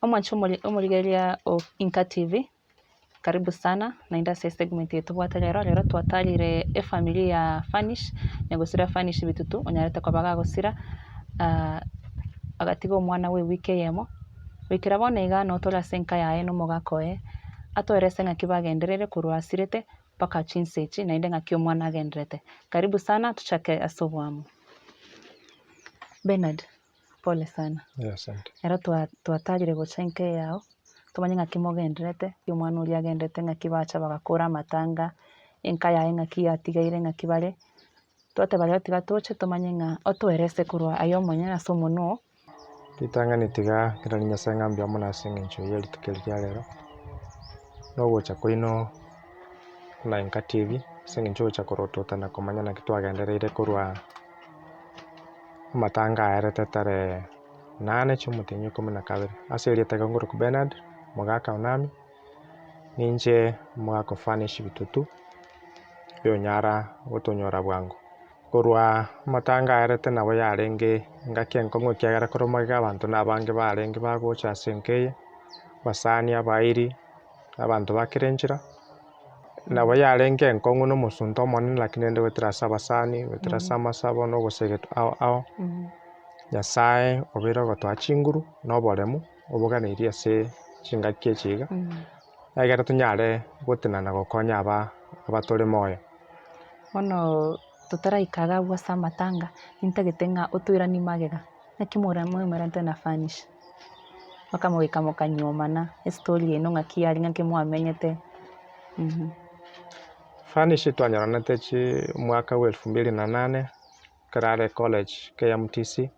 Omurigeria of INKA TV. Karibu sana na industry segment yetu rero twatarire family ya Fanish negusira Fanish bitutu onyarete kwa baga gusira agatiga omwana we wike yemo wikira bona iga no tola senka yae no mogakoe atwerese ng'aki bagenderere kurwasirete paka chinsechi na inde ng'aki omwana agenderete. Karibu sana tuchake asobwamu. Bernard, pole sana. Asante. Era twatarire gochenke yao tumanye ng'aki mogenderete omwana uri agenderete ng'aki bacha bagakora matanga enka yae ng'aki yatigaire ng'aki bare tote bare tiga toche tumanye ng'a otwerese kurwa ayo monyana somo no Kitangani tiga kiranya senga mbya mona Senge ncho yeli tukelya lero. No gocha koino na INKA TV Senge ncho cha korotota na komanya na kitu agendereire kurwa matanga ayarete tare 8 cy'umutenyo 12 aseri tega ngoro ku Bernard mogaka onami ninje mogako Fanish bitutu yo nyara gotonyora bwangu kurwa matanga ayarete nabo yarenge ngaki enkongo kyagara koromaga abantu nabange barenge bagocha Senge basani abairi abantu bakirenjira nabo yarenge enkongo no musunto monene lakini ende wetrasa basani wetrasa masabo no gosegetu ao Nyasaye obero gotwachinguru no boremu obuganirie ase chingaki echiga agera tunyare gotenana gokonya abatore moyo ono tutaraikaga gwasa matanga intagitenga utwirani magega nakimura mwemerante na Fanish makamwika mokanyomana story eno ng'aki yari ng'aki mwamenyete. Fanish twanyaranete chi mwaka wa 2008 karare college KMTC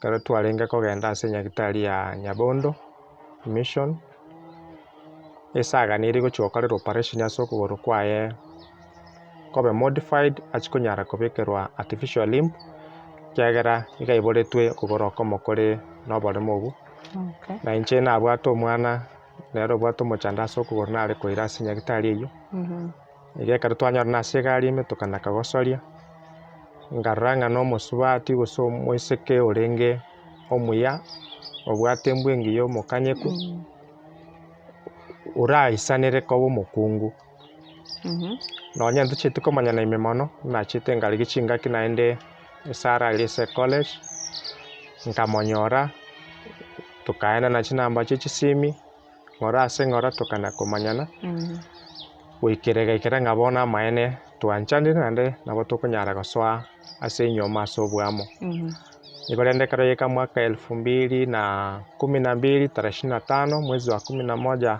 kare twarenga kogenda ase nyagitari ya Nyabondo mission esaga niri gochokorera operation yaso kugoro kwaye kobe modified achikonyara kobekerwa artificial limb kyagera igaiboretwe kugoro komokore nobore mobu na inche nabwata omwana nero bwato mochanda so kugoro nare koira ase nyagitari eyo ige kare twanyara nase gari ime tukanaka gosoria ngaranga no mosubati goso moiseke orenge omuya obwate mbwengi yo mokanyeku uraisanire kobo mokungu nonya nduchite komanya na imemono na chite ngari gichinga kinaende Sara Lise College nkamonyora tukaenda na chinamba chichisimi ngora ase ngora tukana komanyana wikirega ikira ngabona maene twanchandire nande nabo tukonyara goswa ase nyoma sobwamo ibarende karayeka mwaka 2012 tarehe 25 mwezi wa 11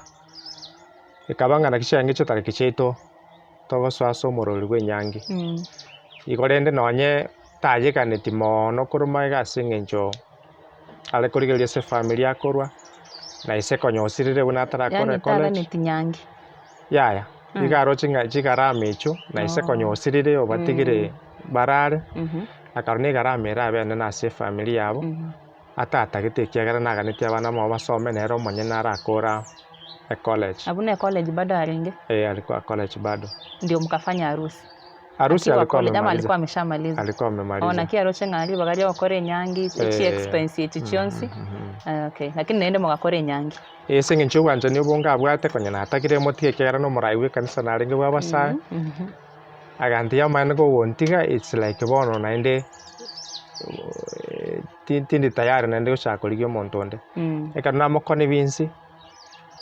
ikabanga na kishange cyo tariki cheto togoswa somorori gwenyangi igorende nonye tayekane timo no kurumaiga ase ngencho ale kurigeria se familia akorwa na ise konyosirire buna tarakora college yani tinyangi yaya igaro chingara mecho na ise konyosirire obatigire barare akarone garamera abene na ase familia yabo atata gitekiagara naganete abana mo basome nero monyena arakora college abune college bado arenge alikuwa college bado ndio mkafanya harusi alikuwa ameshamaliza alikuwa amemaliza ona kiaroche ngari bagaje bakore nyangi chi expense chionsi okay lakini naende mugakore nyangi Senge ncho gwanje ni bonga bwate konyana atakire motie kera no muraiwe kanisa narenge bwa basa aganti ya mane go wontiga it's like bono naende tindi tayari naende gochakorigio montonde eka na mokone binsi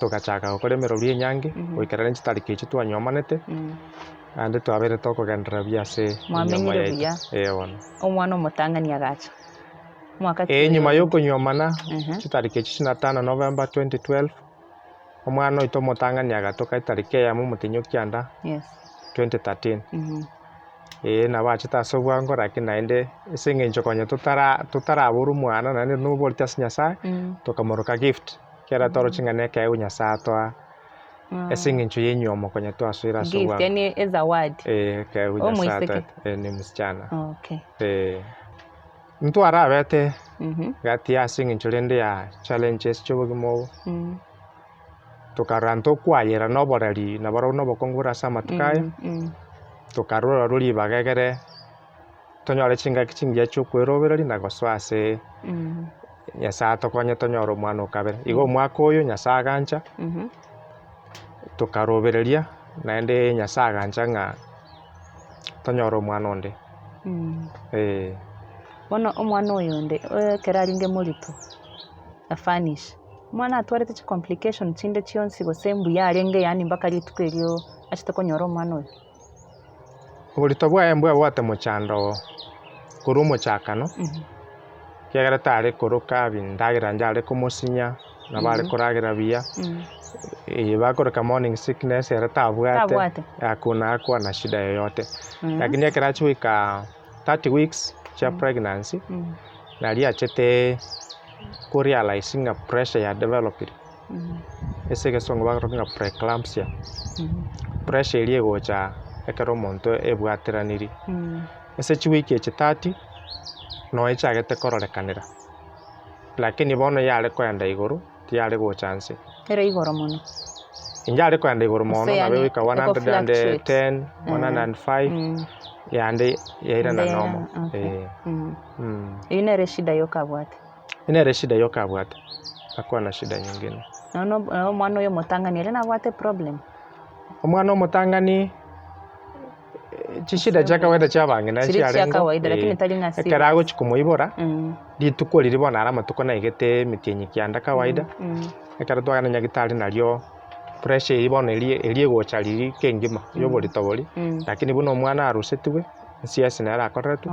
tugachaka gukore merori nyangi goikara nchi tariki echi twanyomanete ande twabere tokogendera biase mwamenyire buya wona omwana omotangani agacha mwaka nyuma yo kunyomana tariki echi 25 November 2012 omwana oito motangani agatoka tariki ya mutinyo kyanda 2013 na bachita sobwango lakini naende Senge ncho konye tutaraburu mwana nane no bolta Nyasaye tokamoroka gift kera toro chingane kae unyasa twa Senge ncho yenyomo konye twaswira sobwango gift yani is a word kae unyasa ni msichana mtu arabete gati ya Senge ncho rende ya challenges chobogimo tukaranto kwayera noborari nabaro nobokongura sama tukaye tukarura ruri bagegere tonyore chinga kichingia chukwerobera na goswase Nyasaye tokonye tonyora omwana okabere. Igo omwaka oyo Nyasaye agancha tukarobereria naende Nyasaye agancha ng'a tonyora omwana onde. Bono omwana oyo onde ekero aringe morito afanish omwana atwarete chi complication chinde chionsi gose mbuya arenge yani mpaka rituko erio achete konyora omwana oyo. Oborito bwaye bwabwate mochando korwa omochakano kiagera tare koroka bindagera njare komosinya nabare koragera buya bakoreka morning sickness era tabwate hakuna na shida yoyote. Lakini ekero achiwika 30 weeks cha pregnancy nari achete kurealize ng'a pressure ya developed ese gesongo bakoroka ng'a preeclampsia pressure eri egocha ekero omonto ebwateraniri ase chiwiki echi 30 no echagete kororekanera lakini bono yare koenda igoro tiyare gocha nse ere igoro mono injare koenda igoro mono nabe wika 110 105 yande yaira na nomo ine shida yokabwate akwa na shida nyingine no mwana oyo motangani ere nabwate problem omwana omotangani chishida chaka weda chabange na chiarengo lakini tali ngasi ekarago chikumuibora rituko riri bona ara matuko na igete mitienyi kianda kawaida ekara twagana nyagitari naryo pressure ibona eri egocha riri kengima yobori tobori lakini buno omwana arusetiwe CS na arakoretu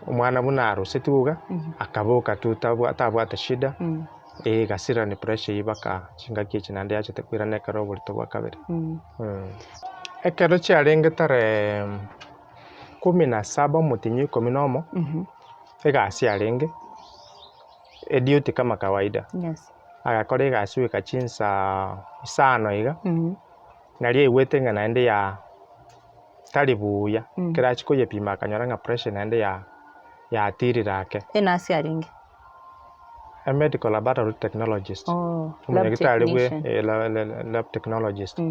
omwana buna arusetiwe akaboka tu tabwata shida gasira ni pressure ibaka chingaki chinande yachete kwirana ekaro oborito bwa kabere ekero chiarenge tare 17 mutinyi 10 egasi arenge ediuti kama kawaida agakora egasi wika chinsa isano iga nari egwete ng'a naende ya tari buya kera chikoyepima akanyora ng'a pressure naende ya tirirake enasi arenge a medical laboratory technologist lab technologist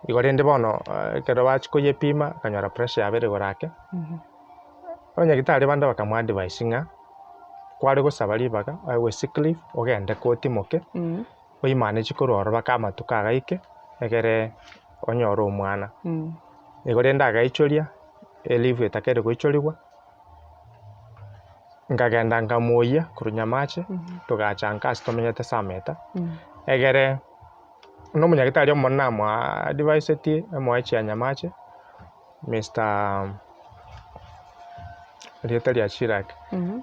igorende bono kero bachikoyepima akanyora pressure yabere gorake onyagitari bande bakamwa advice ng'a kware gosaba ribaga we sick leave ogende kotimoke oimane chikorora bakamatuka agaike egere onyora omwana igorende agaichoria leave etakere goichorigwa ngagenda ngamoya kurunyamache tugachanka asitomenyete sameta egere no munyagitari omonamwa advice ti emoechi anyamache Mr. Rietari Achiraki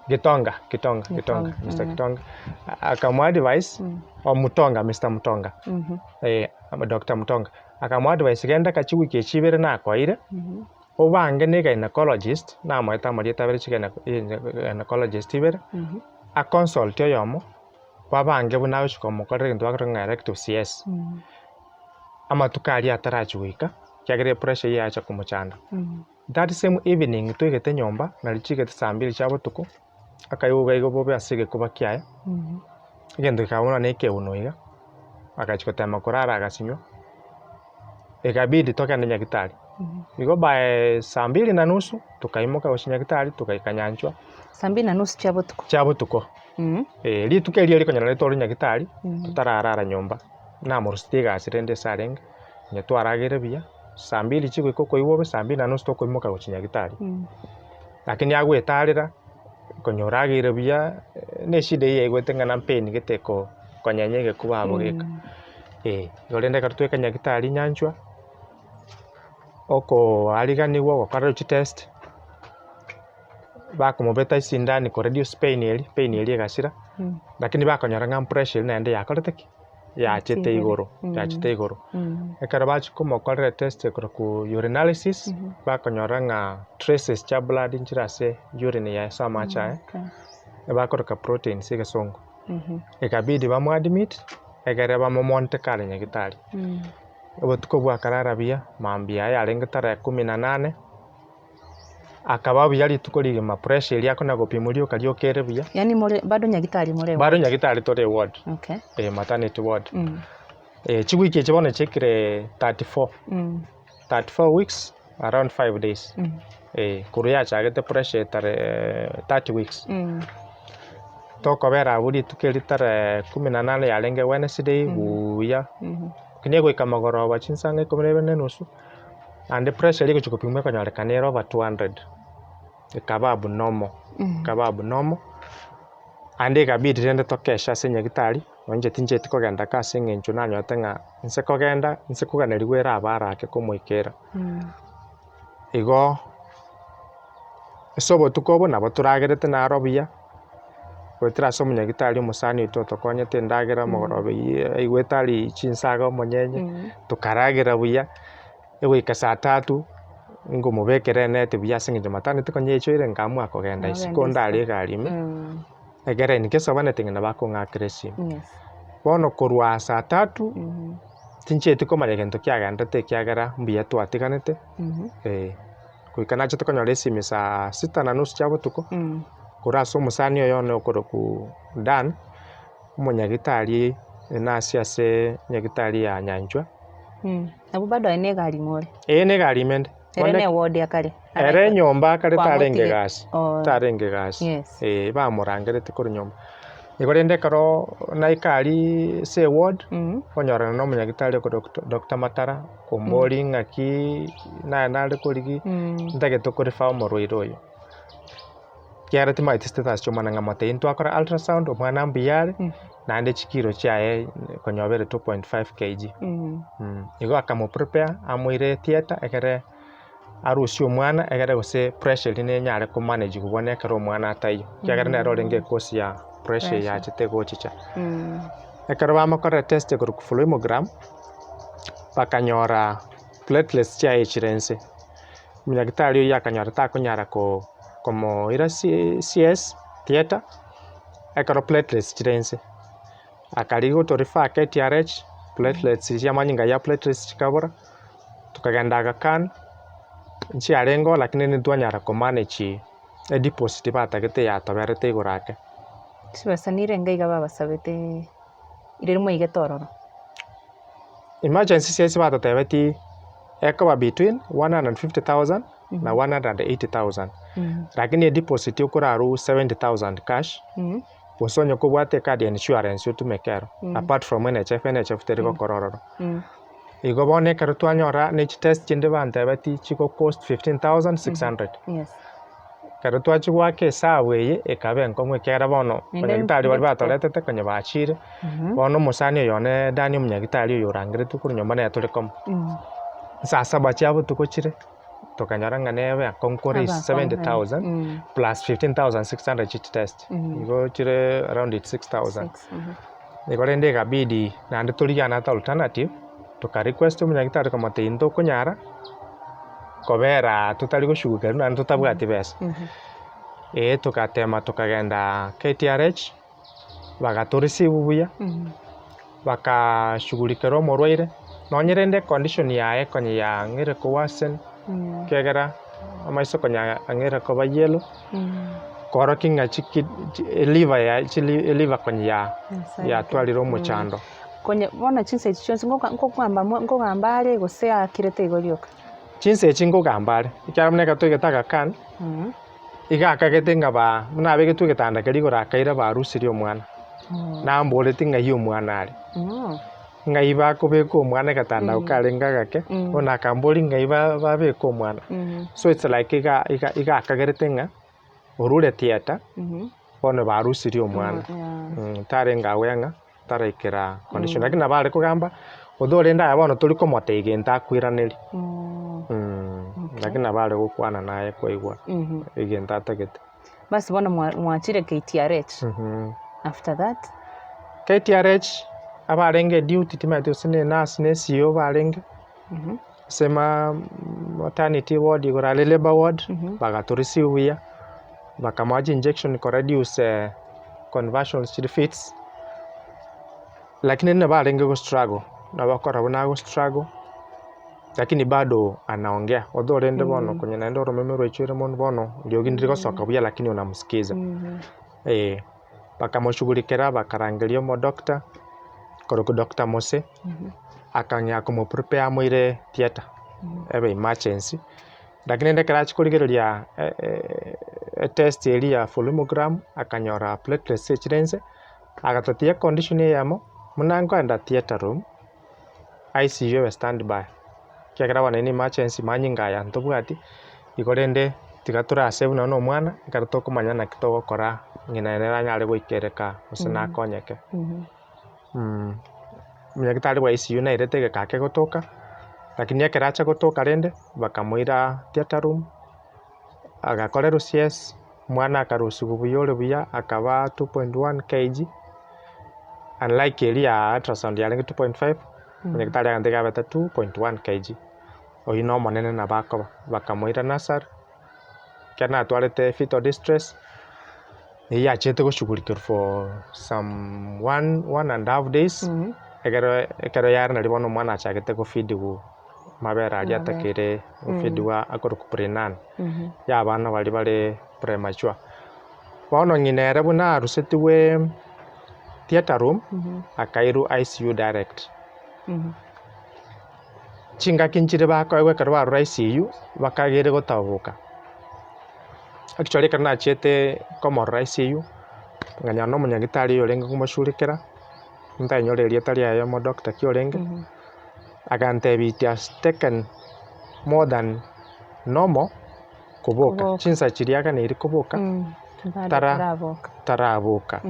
Gitonga Mr. Gitonga akamwa advice Mutonga Mr. Mutonga Dr. Mutonga akamwa advice genda kachiwiki echibere na koire obange ne gynecologist na moita marieta bere chigena gynecologist ibere a consult yomo babange buna uchikomokorere ntwa kronga erective CS amatukari atarachiwika kiagere pressure yacha kumuchanda that same evening twegete nyomba narichigete saa 2 cha botuko akayuga igo bobe asige kuba kiaye igendo kabona neke unoiga akachikotema kurara agasinyo egabidi toka na nyagitari igo by saa 2:30 tukaimoka oshinyagitari tukaikanyanchwa saa 2:30 cha botuko rituke rio rikonyana retoru nyagitari tutararara nyomba na murustiga asirende sarenge nyatwaragire bia saa 2 chigwiko koiwobe saa 2:30 tokoimoka gochinyagitari lakini agwetarira konyoragire bia ne shida ye gwete ngana pain geteko konyanyege kubabo geka yorende karutweka nyagitari nyanchwa oko ariganiwo gokara chi test bakomobeta isindani ko reduce pain eri gasira lakini bakonyora ngam pressure naende yakoreteki yachete igoro ekara bachikomokorera test ku urinalysis bakonyora ng'a traces cha blood inchirase urine ya samacha bakoroka proteins igesongo ekabidi bamuadmit egere bamomonte kare nyagitari obotuko bwakarara bia mambia yarenge tara 18 akaba bia rituko rigema pressure yako na gopimurio kariokere bia yani bado nyagitari tore ward maternity ward chiwiki chibone chekire 34 weeks around 5 days kuruya chagete pressure tare 30 weeks tokobera buri tukeritare 18 yarenge Wednesday buya kinie goika magoroba chinsanga 14:30 and pressure liko chukupimwe konyorekanira over 200 ikaba abnormal and ikabidi rende tokesha senyagitari onje tinje tikogenda kasi ng'encho nanyote ng'a nse kogenda nse kuganeriwera abarake komoikera igo esobo tukobo nabo turagerete narobuya gwetera so munyagitari omusani tokonyete ndagera mogorobe igwetari chinsaga omonyenye tukaragira buya egoika saa 3 ngomubekere nete buya singije matane tikonyechoire ngamwa kogenda isiko ndari garime egere ni keso bane tingena bakong'akire simu bono korwa saa 3 tincheti komanya gento kiagandete kiagera mbuya twatiganete kuikana choto konyora esimi saa 6:30 chia botuko kurasa omusani oyo ne okoroku Dan omunyagitari nasi ase nyagitari ya nyanchwa abo bado ene gari ngore ne gari mende ene ward yakare ere nyomba kare tarenge gas bamurangerete kuri nyomba igorende karo naikari se ward onyorana no munyagitari ko Dr. Matara kombori ngaki na nale kurigi ndage tokore fa omoroiro oyo kiara tima status chomana ngamate into akora ultrasound omwana mbiyare nande chikiro chae konyobere 2.5 kg igo akamo prepare amoire theater egere arusi omwana egere gose pressure line nyare ko manage kuboneka ro omwana atayo kiagere nero renge kosi ya pressure ya chite gochicha ekero bamakora test ko fluorogram bakanyora platelets chae chirense munyagitari yakanyora takonyara ko como ira CS theater ekaro platelets chirense akarigo to refer KTRH platelets yamanyinga ya platelets chikabora tukagenda agakan nchi arengo lakini ni twanyara ko manage a deposit batagete ya toberete igorake sibasanire ngaiga babasabete irimo igetororo emergency CS batatebeti ekoba between 150,000 na 180,000 lakini deposit ukuraru 70,000 cash bosonyo kubwate card insurance utumekero apart from NHF teriko kororo igo bone karo twanyora ne test chinde bantebeti chiko cost 15,600 karo twachwake saweye ekabe nkomwe kera bono munyagitari bari batoretete konye bachire bono musani yone Dani munyagitari yorangire tukuru nyomba ne tulikom sasa bachiabo tukochire tokanyara nganebe konkore 70,000 plus 15,600 chit test igo chire around 6,000 igo rende gabidi nande tuligana ta alternative toka request munyagitari kamate into kunyara kobera tutali gushugukeru nande tutabwati besa tukatema tukagenda KTRH bagaturisi bubuya bakashughulikero morwaire nonyerende condition yae konye ya ngire ko wasen kegera amaiso konya angera ko bayelo koro kinga chiki liver konya ya twaliro mochando konye bona chinse chonse ngo gambare gosea kirete igorioka chinse chingo gambare ikyamne gato getaka kan igaka getenga ba munabe getu getanda kerigo rakaira barusiri omwana nambole tinga hiyo mwana ali ngaiba kubeka omwana gatanda ukarenga gake ona kamboli ngaiba babeka omwana so it's like iga akagerete nga orure theater bono barusiri omwana tarenga wenga tarekera condition lakini nabare kugamba odore nda bono tuli komote igenta kwiraneri lakini nabare gukwana naye koigwa igenta tagete basi bono mwachire KTRH after that KTRH abarenge duty timate sine nurse ne CEO barenge sema maternity ward igora labor ward bagaturisi uya bakamaji injection ko reduce conversions to the fits lakini ne barenge go struggle na bakora bona go struggle lakini bado anaongea odore ende bono kwenye naendo romemero ichere mon bono ndio gindiko soka buya lakini unamsikiza bakamushughulikira bakarangeria mo doctor koroko Dr. Mose akanya como prepare moire theater ebe emergency lakini ndekera chikurigereria test ya volumogram akanyora platelets echirense agatatia condition yamo munango enda theater room ICU standby kiagira wana ni emergency manyinga ya ntobwati igorende tigatura save no mwana ikarato kumanya na kitogo kora ngina nera nyare goikereka usina konyeke munyagitari wa ICU na irete kake gotoka lakini akiracha gotoka rende bakamuira theater room agakorero CS mwana akarusugu buyore buya akaba 2.1 kg unlike area ultrasound ya 2.5 munyagitari agandega beta 2.1 kg oyino monene na bakoba bakamuira nasar kana atwarete fetal distress yachete gushugulikira for some one and a half days ekero yari nari bono mwana achagete go feed gu mabera ali atakire feed wa akoro kuprenan ya bana bali premature bono nginere buna rusetiwe theater room akairu ICU direct chinga kinchire bakoegwe karo baru ICU bakagere gotabuka actually kana chete komoro ICU nganya no munyagitari yorenge kumashurikira ntanyoreria tari ya mo doctor kiorenge agante it has taken more than normal kuboka chinsa chiriaga ni iri kuboka taraboka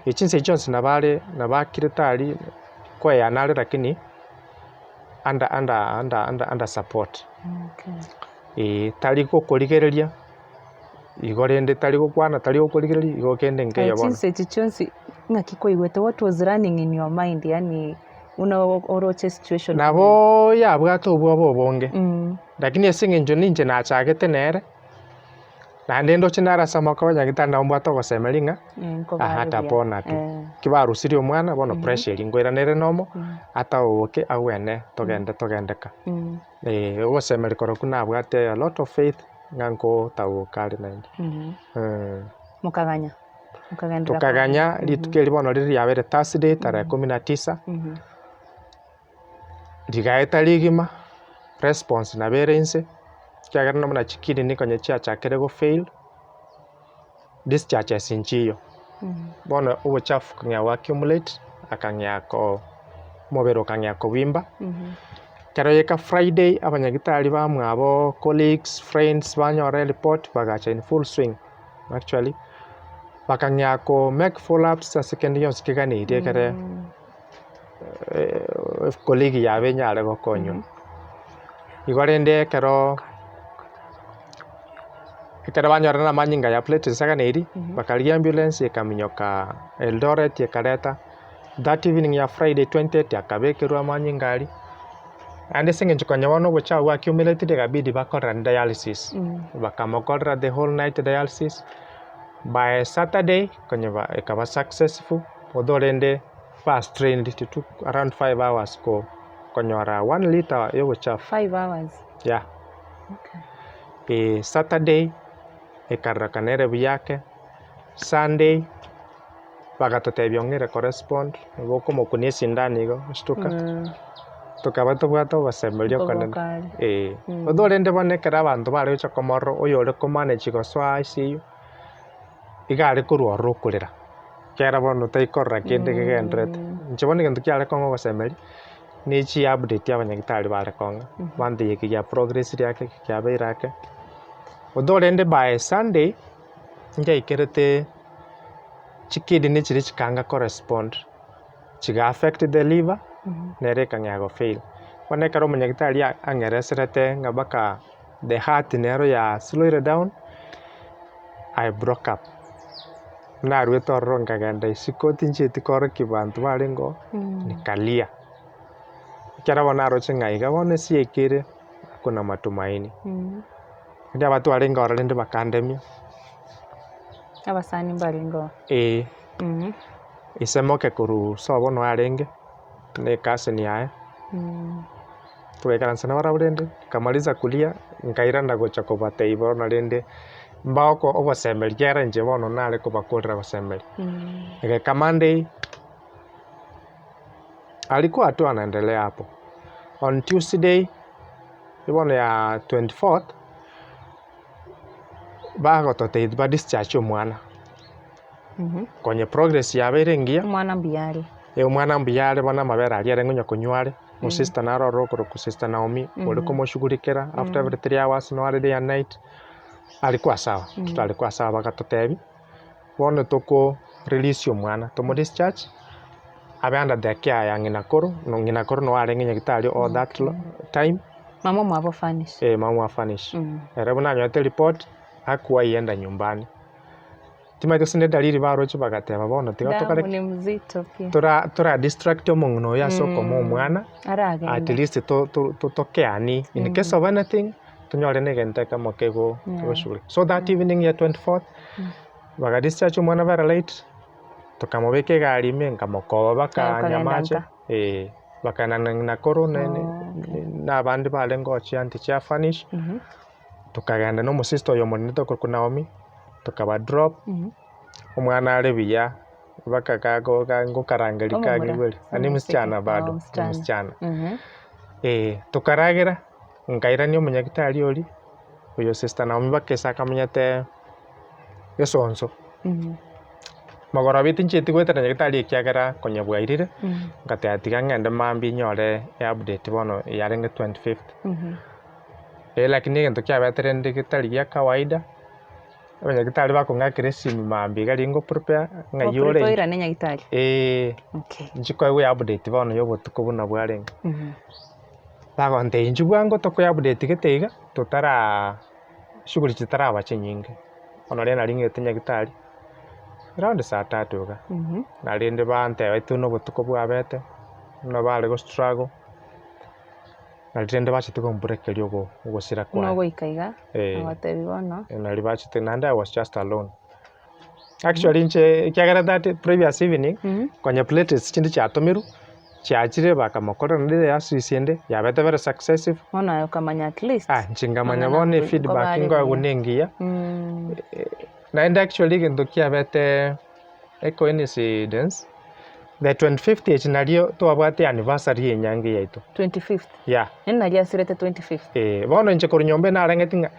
ichinsa Johnson na bakiritari kwa yanale lakini under support tari kokorigereria igorende tari gukwana tari gukorigereria igokende ngeyo bono chinsa chonsi ngakikoigwete what was running in your mind yani una oroche situation nabo yabwato obwo bonge lakini esingenjo ninje nachagete nere na ndendo chinara samaka banyagitanda mbwato gosemeringa hata pona tu kibarusiri omwana bono pressure ngoira nere nomo ata oke awene togendeka ogosemeri koroku nabwate a lot of faith nganko tawukari naindi tukaganya litukeli bono riri yabere Thursday tarehe 19 rigaeta ligima response nabere inse kiagera namuna chikiri nikonye chiachakere go fail discharge sinchiyo bono ubuchafu kanya accumulate akanyako mobero kanyako bimba kero yeka Friday abanyagitari bamwabo colleagues friends banyora report bagacha in full swing actually bakanyako make follow ups a second years kigani kere colleague yabe nyare go konyo igorende kero banyora na manyinga ya plate saganeri bakali ambulance ikaminyoka Eldoret yekareta that evening ya Friday 20th akabekerwa manyingari ande Senge nchikonya wano bocha wa accumulated gabidi bakora dialysis bakamokora the whole night dialysis by Saturday konyeba ikaba successful odorende fast trained it took around 5 hours ko konyora 1 liter yo bocha 5 hours yeah Saturday ikarakanere biyake Sunday bagatotebyongere correspond boko mokunie sindani go stuka tukaba tubwato basemberio kanene odorende bonekera abantu bare ucha komoro oyore ko manage go swa ICU igare kurwa rokurira kera bono taikorra kende kegendrete nchibone kintu kiare kongo basemeri ni chi update abanyagitari bare konga bande yeki ya progress yake kyabe irake odorende by Sunday nja ikerete chikidi ni chiri chikanga correspond chiga affect the liver nere kanyago fail one karo munyagitari angereserete ngabaka the heart nero ya slow down I broke up na rueto ronga ganda isikoti nchiti koro kibantu barengo nikalia kera bona roche ngaiga bone siekire kuna matumaini ndia watu warenga oralende bakandemia abasani mbaringo isemoke kuru sobo no arenge ne kaseni yae tuwekaransa na waraburende kamaliza kulia nkairanda gocha kobate ibono rende mbako obosemberi gera nje bono nale kubakorera bosemberi Monday alikuwa tu anaendelea hapo. On Tuesday ibono ya 24th bagototeit ba discharge omwana konye progress yabe irengia Mwana mbiyari. Omwana mbiyare bona mabera aliare ngonya kunyware sister naroro kuro ku sister Naomi uri kumushugurikira after every 3 hours no ari day and night alikuwa sawa tutalikuwa sawa bagatotebi bono toko release omwana tomo discharge abanda the care ya ng'ina koro no are ng'enya gitari all that time Mama mwabo finish. Mama finish erebu na nyote report hakuwa ienda nyumbani timaito sine dalili baroche bagateba bono tigatokare ni mzito pia tura distract omong'ina ya soko mo mwana aragenda at least to keani in case of anything tunyore negente kama kego shule so that evening ya 24th baga discharge omwana very late tukamubeke gari menga mokoba baka nyamache bakana na koro na abandi balengo chianti cha finish tukagenda no musisto yo monito ko Naomi tukaba drop omwana arebiya bakakago gango karangalika gibeli ani msichana bado msichana tukaragira nkaira ni umunyagitari oli uyo sister Naomi bakesa kamenyete yesonso magora biti nchiti gwetera nyagitari kiagera konye bwairire ngate atiga ngende mambi nyore ya update bono yarenge 25th lakini ngento kya beterende gitari ya kawaida abanyagitari bakongakire simu mambi garingo prepare ngayore prepare ne nyagitari okay njiko we update bono yo botuko buna bwarenga bagonte inju bwango toko ya update geteiga tutara shughuli chitara bache nyingi ono rena ringete nyagitari around saa 3 ga na rinde bante wetu no botuko bwabete no bale go struggle na rinde bache tukomburekerio go sira kwa no go ikaiga abatebi bono na ribache tenanda I was just alone actually nche kiagera that previous evening kwenye plates chindi cha tomiru chiachire bakamokora ndire yasisiende yabete very successive ona yokamanya at least nchingamanya bone feedback ngo agunengia na actually gendo kiabete coincidence the 25th echinalio twabwate anniversary yenyange yaito 25th nnalia sirete 25th bono nche korunyombe narangetinga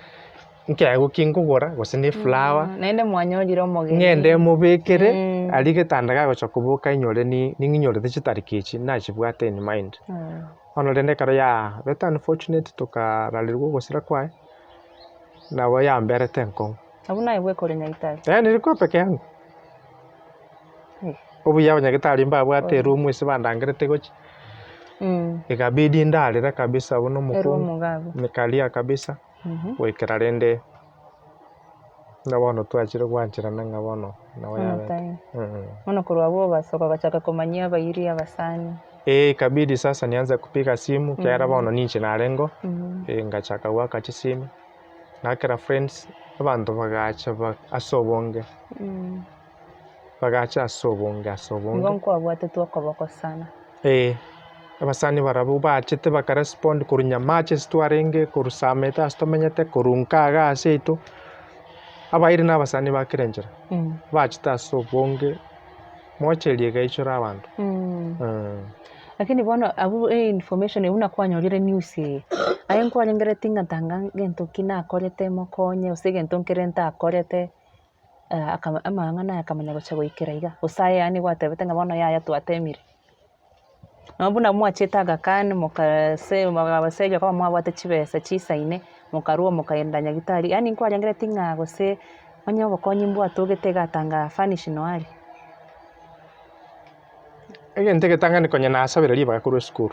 nkego kingugura gusini flower nende mwanyolire omogeni ngende mubekere ali getandaga gochokubuka inyore ni nginyore chitarikechi nachibwate in mind ono rende karo ya beta unfortunate tukaralirwo gusira kwae nawe ya mbere tenko abuna ibwe kore nyagitari nilikuwa peke yangu ubu ya nyagitari mbabwate room isi bandangirete gochi ikabidi ndalira kabisa buno mukuru nikalia kabisa wekera rende nabono twachire gwanchira nanga bono nawe yabe ono kurwa bo basoka bachaka komanyia bayiri abasani kabidi sasa nianze kupiga simu kiara bono ninche narengo ngachaka wakachi simu nakera friends abantu bagacha asobonge bagacha asobonge ngonko abwate twakoboko sana abasani barabu bachete bakarespond kurunya matches twarenge kurusameta astomenyete kurunkaga aseito abairi n'abasani bakirenjera bachita asobonge mochelie gaichora abantu lakini bona abu information una kwanyolire news ayenko alengere tinga tanga gento kina akorete mokonye usegento nkerenta akorete amangana akamanya gochego ikiraiga usaye yani gwatebete ngabona yaya twatemire nabuna mwachetaga kan mukase kama mwabate chibesa chisaine mukaruo mukaenda nyagitari yani nko alengere tinga gose onye bokonye mbwa togetega tanga finish no ali egente getanga nikonye nasabira liba kuru school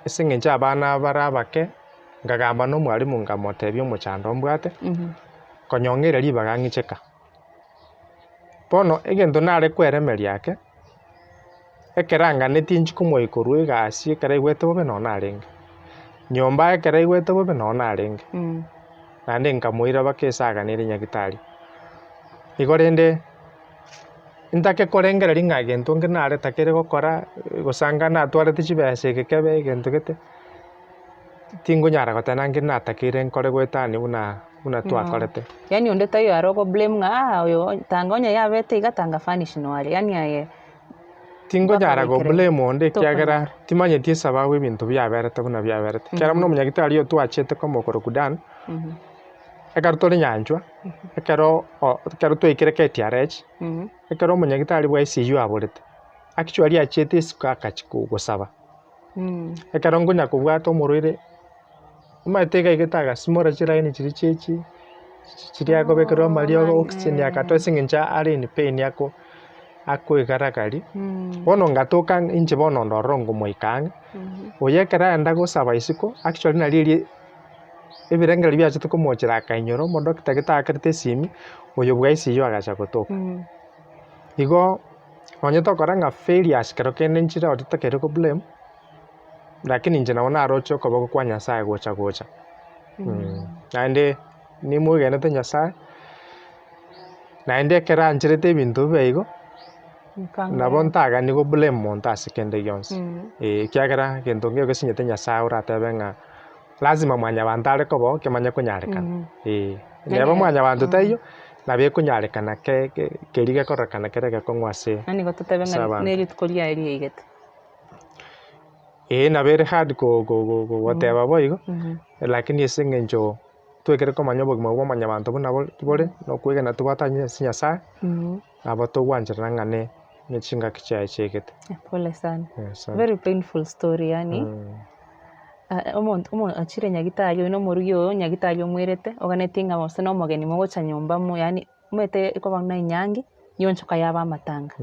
Senge ncha abana barabake ngagamba no mwalimu ngamotebyo muchando mbwate konyongere liba ngicheka bono egento nare kweremeria yake ekeranga netinchi kumoikuru igasi ekera igwete bobe no narenge nyomba ekera igwete bobe no narenge nande nkamuira bakesaga nire nyagitari igorende intake korengera ringa gento ngenare takere gokora gusanga na twarete chibese gekebe gento gete tingo nyara gotana ngina takire nkore gwetani una twakorete yani onde tayo arogo blame nga oyo tangonya yabete igatanga finish no ali yani aye tingo nyara go blame onde kyagera timanye tiesa bawe bintu byaberete buna byaberete kera muno munyagitari yo twachete komo koro kudan ekero tore nyanchwa ekero twekire KTRH ekero omonyagitari bwa ICU aborete actually achiete isiko akachigosaba ekero ngonya kobwata omorwaire omaete igaigete agasimora chiraini chiri chiri agobekerwa mario oxygen yakatoa ase eng'encho are in pain akoigaragari bono ngatoka inche bono ndorora ngomoika ang'e oyo ekero aenda gosaba isiko actually nari ebirengeri biachete komochera akainyora omodoctor getakerete esimi oyo bwa ICU agacha gotoka igo onye tokora ng'a failures kero kende nchire ori tokeire koblame lakini inche nabo naroche okoboko kwa Nyasaye gocha naende nimoigenete Nyasaye naende ekero ancherete ebinto bibe igo nabo ntagani goblame monto ase kende gionsi ekiagera gento nkio gesinyete Nyasaye oratebe ng'a lazima mwanyabanto are koba kemanye konyarekana neba mwanyabanto taiyo nabo ekonyarekana keri gekororekana kere gekong'wa ase yani gototebe ng'a nerituko riaye riaigete nabo ere hard goteba boigo lakini ase eng'encho twekere komanya obogima bwa omonyabanto buna bore nokwegena tobwatanye ase Nyasaye nabo togwancherera ng'a ne chingaki chiaye chiaigete. Pole sana. Very painful story yani. Achire nyagitari no morugi oyo nyagitari omwerete oganete ng'a bose no mogeni mogocha nyomba mu yani mwete ikoba na inyangi nyonchoka yaba amatanga.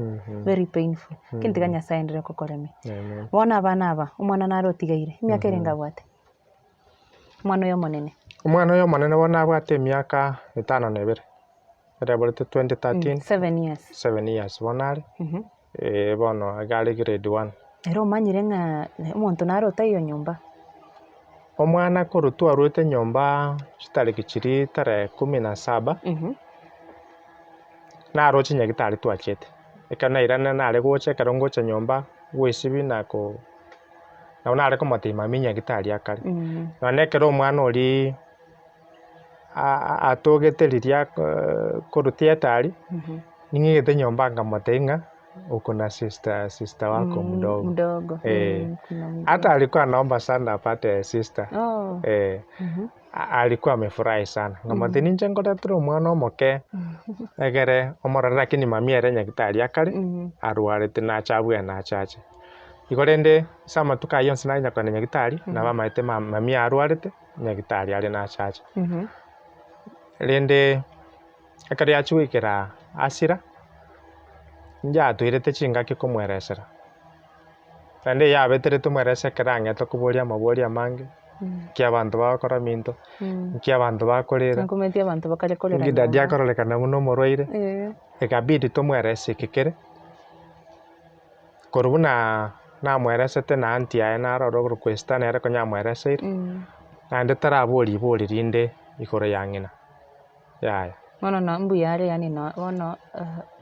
Very painful. Kintiga Nyasaye ndire kokoreme. Bona abana aba omwana naro otigaire emyaka erenga bwate. Omwana oyo monene. Omwana oyo monene bona abwate emyaka 5 na 2. Era borete 2013. 7 years bona ari. Bono agari grade 1. Ero manyire ng'a omonto naro otayo nyomba. Omwana koru twarwete nyomba chitariki chiri tarehe 17 naroche nyagitari twachete ekero nairana nare gocha ekero ngocha nyomba gwesibi nako nabo nare komotima nyagitari akare none ekero omwana ori atogete riria koru theatari ning'igete nyomba nkamotebia ng'a uko na sister wako mdogo. Hata alikuwa anaomba sana apate sister. Alikuwa amefurahi sana. Ngamati ninche ngoretire omwana omoke egere omorore lakini mami ere nyagitari akare arwarete nachabwe nachache. Igo rende samatuka yonsi nanya kwana nyagitari na bamaete mami arwarete nyagitari are nachache. Rende ekero yachiwikera asira njatwirete chingaki komweresera rende yabetere tumwerese kera ang'ete koboria amabori amange ki abanto bagokora minto ki abanto bakorera nkometi abanto bakare korera ngidadi akororekana muno omorwaire ekabidi tumwerese ekekere koru buna namweresete na anti yaye narora ogorequesta nere konyamwereseire naende tarabori rinde igoro ya ng'ina yaya mono na mbu yare yani no bono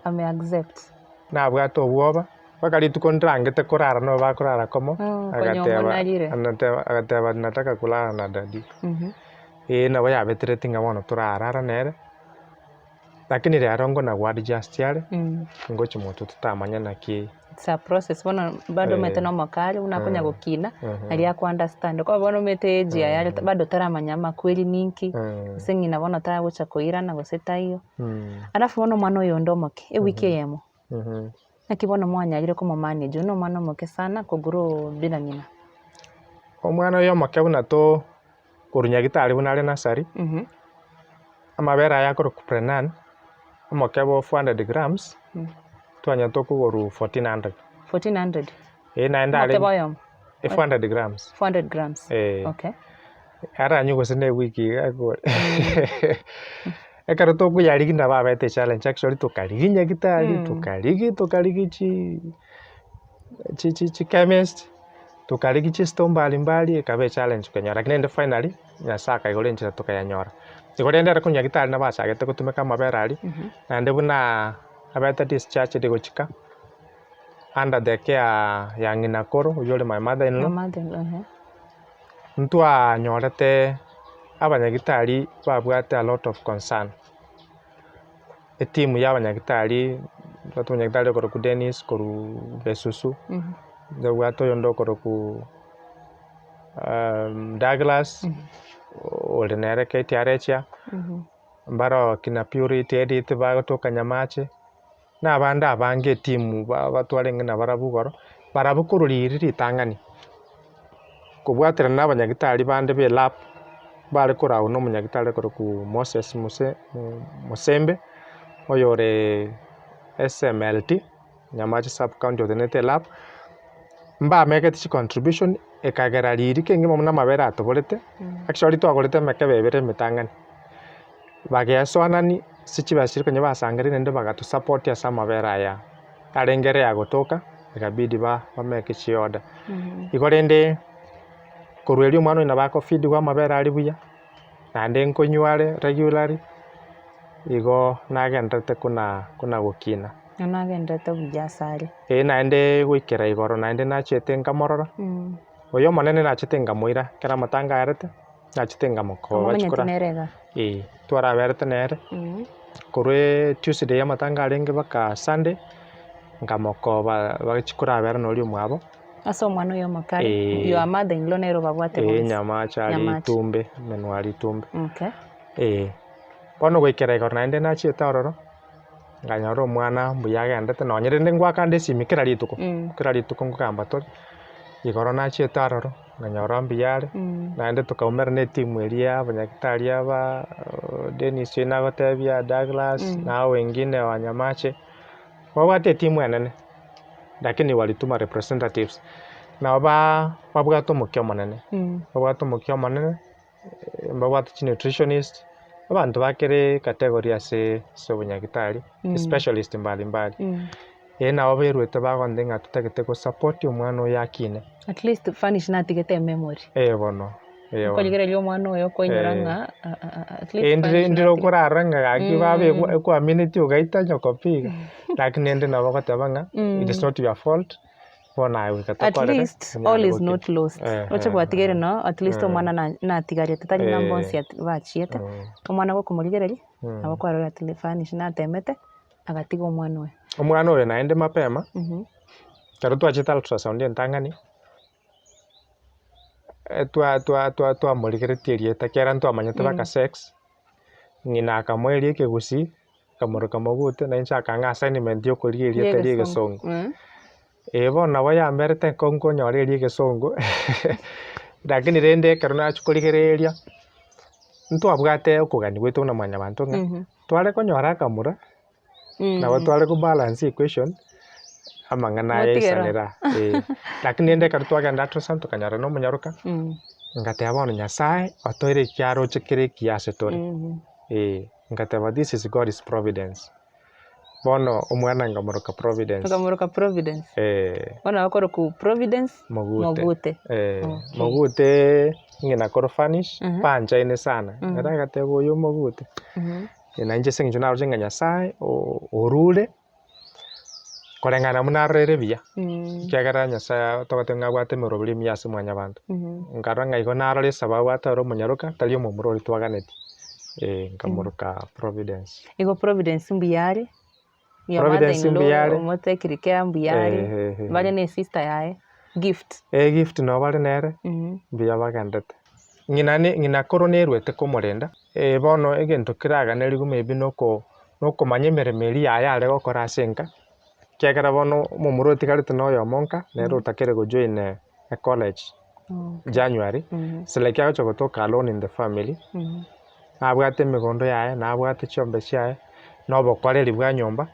ame accept nabwate obwoba mpaka rituko ndirangete korara no bakorara komo agateba nataka kulala na dadi nabo yabeterete ng'a bono torarara nere lakini rero ngona gwadjust yare ngochi moto tutamanya naki it's a process bono bado mete no makali unakonya gukina ali ya understand kwa bono mete age yare bado taramanya makweli ninki seng'ina bono taragocha koira na gosetayo alafu bono mwana oyo ndomoke ewiki yemo nakibono mwanyagire komo manage no mwana moke sana koguro bila ng'ina omwana oyo moke buna to korunyagitari buna ari nasari amabera yakoro kuprenan omoke bo 400 grams twanya to kuguru 1400 naenda ari 400 grams 400 grams okay ara nyugo sene wiki agore ekero to kuyarigi na babete challenge actually tukarigi nyagitari tukarigi chi chemist tukarigi chi stone mbali ekabe challenge kenyora lakini ende finally nyasaka igorenchira tukayanyora igorende ara kunyagitari na basagete gutumeka amabera ari nande buna abeta discharge de gochika under the care ya ng'ina koro uyore my mother in law ntwa nyorete abanyagitari babwate a lot of concern etimu y'abanyagitari batonyagitari koro ku Dennis koru Besusu ndabwate oyo ndo koro ku Douglas ore nere KTRH mbaro kina Purity edit bagotoka Nyamache n'abandi abange timu batware ngina barabugoro barabukururiri ritangani kubwatira n'abanyagitari bande be lap bari kurawo no munyagitari ku Moses Musembe oyore SMLT Nyamache sub county ordinated lab mba meketi contribution ekagera riri kenge momuna mabera atoborete actually twagorete mekebebere mitangani bagesoanani sichibashire kwenye basangere nende bagatu support ya samabera ya arengere ya gotoka ikabidi bameke chioda igorende korweli umwana ina bako feed kwa mabera ari buya nande nkonyware regularly igo nagendete kuna gukina nagendete bujasari naende gwikera igoro naende nachete nkamorora oyo monene nachete ngamoira kera matanga yarete nachete ngamoko bachikora twara berete nere korwe Tuesday ya matanga arenge baka Sunday ngamoko bachikora bere no lyumwabo aso mwana yo makari yo amada inlo nero babwate bonse Nyamache ari tumbe menwari tumbe okay bono gwikera igoro naende nachete ororo nganyora omwana mbuyagendete nonyerende ngwakande simikira rituko ngukamba tori igoro nachete ororo nganyora mbiyare naende tukaumera ne timu eria abanyagitari aba Dennis nagotebia Douglas na wengine wa Nyamache babwate timu enene lakini walituma representatives na babwate omukio monene babwate nutritionist abantu bakere category ase obunyagitari specialist mbalimbali nabo berwete bagonde ng'a tutagete go support omwana oyo akine at least finish natigete memory bono koligere omwana oyo koinyora ng'a at least ndiro kurara ng'a babe kwa minute ugaita nyokopiga lakini ende nabo goteba ng'a it is not your fault at least all is not lost oche gwatigere no at least omwana natigarie tatari na bonsi bachiete omwana go kumurigereri abo kwarora at least finish natemete agatiga omwana oyo naende mapema karo twachita ultrasound entangani twamurigeretie erieta kera ntwamanyete baka sex ng'ina akamweria ekegusi kamoruka Mogotu nainchaka ng'a assignment yokorigia erieta ria egesongo bono nabo yamberete nkonyora eria egesongo lakini rende ekero nachikorigereria ntwabwate okogani gwitu na mwanyabanto ng'a tware konyora akamura nabo tware kubalance equation amang'ana yaisanera lakini ende ekero twagenda ultrasound tukanyora na omonyaroka ngateba bono Nyasaye otoire ekiaroche kere ekiase tore ngateba this is God's providence bono omwana ngamuruka providence bono akoro ku providence Mogute Mogute ng'ina koro finish panchaine sana era gateba oyo Mogute nainche seng'encho naroche ng'a Nyasaye orure koreng'ana munarorere buya kiagera Nyasaye togete ng'abwate emeroberi emiya ase mwanyabanto nkarora ng'a igo narora esaba abwate ore omonyaroka tari omomura twaganeti nkamuruka providence igo providence mbuyare omotekirike mbuyare bari ne sister yae gift no bari nere mbuya bagendete ng'ina koro nerwete komorenda bono egento keraganerigu maybe nokomanya emeremo eria yaye are gokora ase enka kiagera bono omomura otigarete na oyomo nka nere otakere gojoin college January sile kiagocha gotoka alone in the family nabwate emigondo yaye nabwate chiombe chiaye nobokwareri bwa nyomba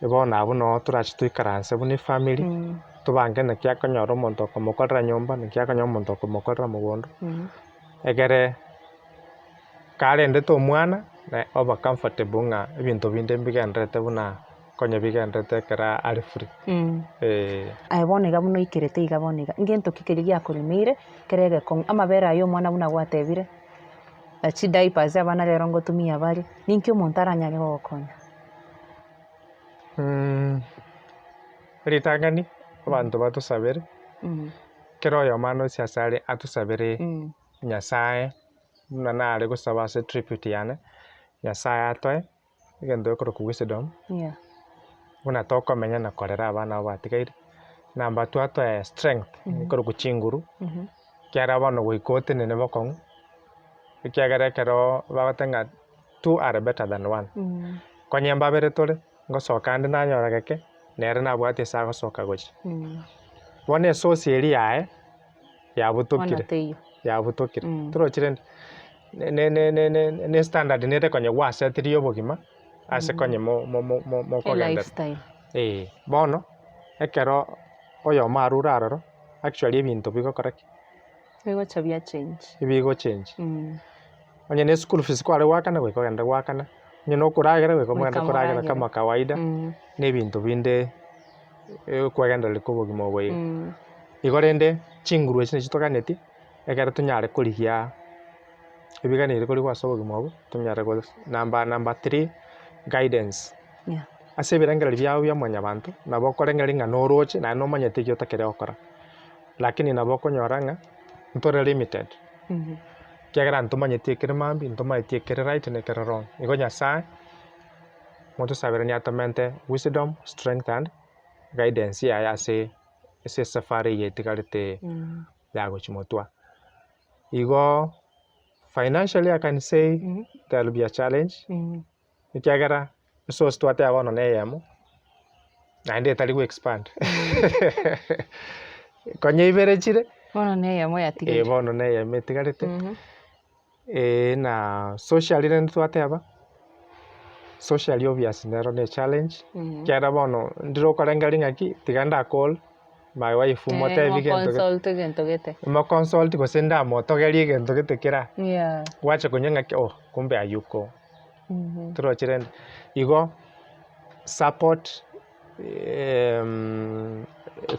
bono abwo no torachi toikaranse buna efamily tobange naki akonyora omonto okomokorera nyomba naki akonyora omonto okomokorera mogondo egere karendete omwana oba comfortable ng'a ebinto binde mbigenderete buna konye bigenderete ekera ari free bono iga buna oikerete iga bono iga ngento kikeri giakoremeire kera egekong'u amabere ayo omwana buna gwatebire diapers abana rero ngotumia bari ninki omonto aranyare gogokonya ritangani abantu batusabere kero oyo omwana osia ase atusabere Nyasaye buna nare gosaba ase tribute yane Nyasaye atoe egento ekoroka wisdom buna tokomenya na korera abana abo batigaire namba twatoe strength ekoroka chinguru kiara bono goika otenene bokong'u ikiagera kero bagotenga two are better than one konye mbabere tore ngosoka ndi nanyora geke nere nabwate sa gosoka gochi bone sosi eri yae yabutokire turokire ne standard nere konye wasetiri obogima ase konye mo kogenda bono ekero oyo marura aroro actually ebinto bigokoreki bigo change onye ne school fees kware wakana gwikogenda gwakana onye no kuragera gwikogenda kuragera kama kawaida n'ebinto binde kwagenda likobogima obwe igorende chinguru echine chitoganeti ekero tunyare kurigia ebiganire kuri gwasobogima obwe tunyare go number 3 guidance ase ebirengeri biao bia mwanyabantu nabo korengeri ng'a noroche na nomanyete eki otakere okora lakini nabo okonyora ng'a ntore limited kiagera ntomanyete ekere mambi ntomanyete ekere right na ekere wrong igo nyasaye motusabire niatomente wisdom strength and guidance yaye ase safari eye etigarete yagochimotwa igo financially I can say there will be a challenge ikiagera resource twate abono neyemo naende etari go expand konye ibere chire bono neyemo yatigarete bono neyemo etigarete na socially rende twateba socially obvious nero ne challenge kiara bono ndiro korengeri ng'aki tiganda call my wife motebi gento gete mo consult gose ndamotogeri gento gete kera wacha konye ng'aki kumbe ayuko turochire igo support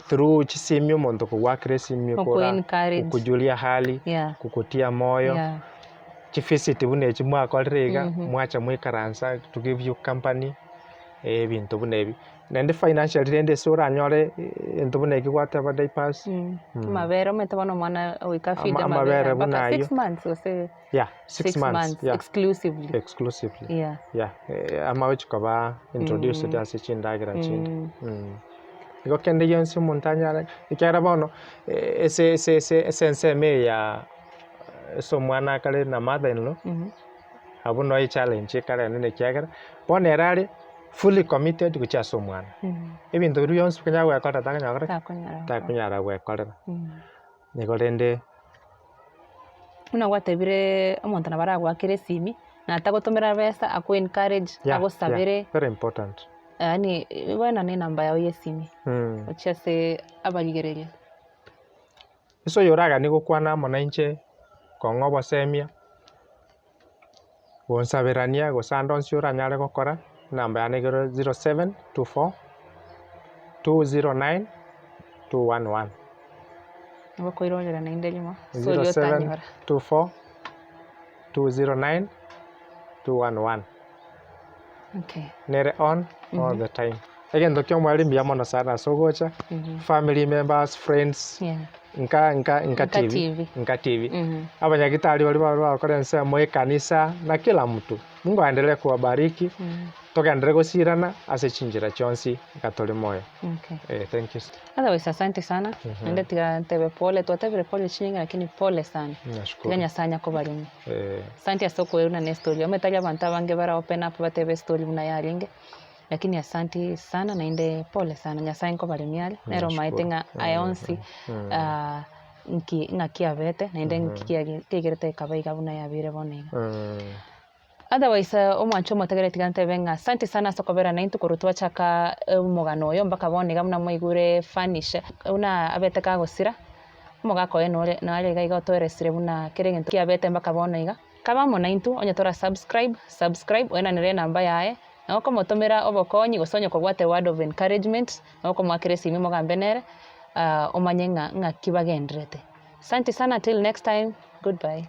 through chisimio mondo kugwakire simio kora kukujulia hali kukutia moyo chivisit bune chimwakorire iga mwacha mwikaransa to give you company ebinto bunebi nende financial rende sura nyore into bune kigwateba diapers mabere mete bono mwana oika feed mabere buna 6 months ose 6 months exclusively ama ochikoba introduced as chindagira chindi igo kende yonsi montanyara ikera bono sense me ya so mwana kale na mother in law abuno i challenge kale nene kiagera bono erari fully committed kuchaso mwana ebinto biru yonsi kanya gwekora takunyara gwekorera nigo rende una gwatebire omonto na baragwakire simi na atagotomera besa aku encourage agosabire very important yani bwana ni namba yao yesimi ochase abaligereria iso yoraga ni gukwana monanche kongobo semia gonsabirania gosandonsi uranyare gokora namba ya negero 0724 209 211 Wako irongera na indelimo 0724 209 211 okay nere on all the time again dokyo mwali mbia mono sana sogocha family members friends Inka TV abanyagitari wali bakorense mu kanisa na kila mtu Mungu aendelee kuwabariki tukaendelee gusirana ase chinjira chonsi katole moyo thank you otherwise asante sana nende tigantebe pole twatebire pole chinga lakini pole sana nganya sanya ko barimo asante asoko una ne story ometaja abantu abange bara open up batebe story una yaringe lakini asante sana na inde pole sana nyasaye ko barimiale nero maitenga ayonsi nkia vete na inde kigerete kabaiga buna yabire bonega otherwise omwancho motegere tigante benga asante sana sokobera na into korutwa chaka mugano yo mbaka bonega muna moigure fanish una abete ka gosira mogako enore na ale gaiga toresire buna kerenge kia bete mbaka bonega kaba mona into onye tora subscribe wena nire namba yae na ko motomera obokonyi gosonye ko gwate word of encouragement na ko mwakire simi mogambenere omanyenga Kibagendrete. Asante sana till next time. Goodbye.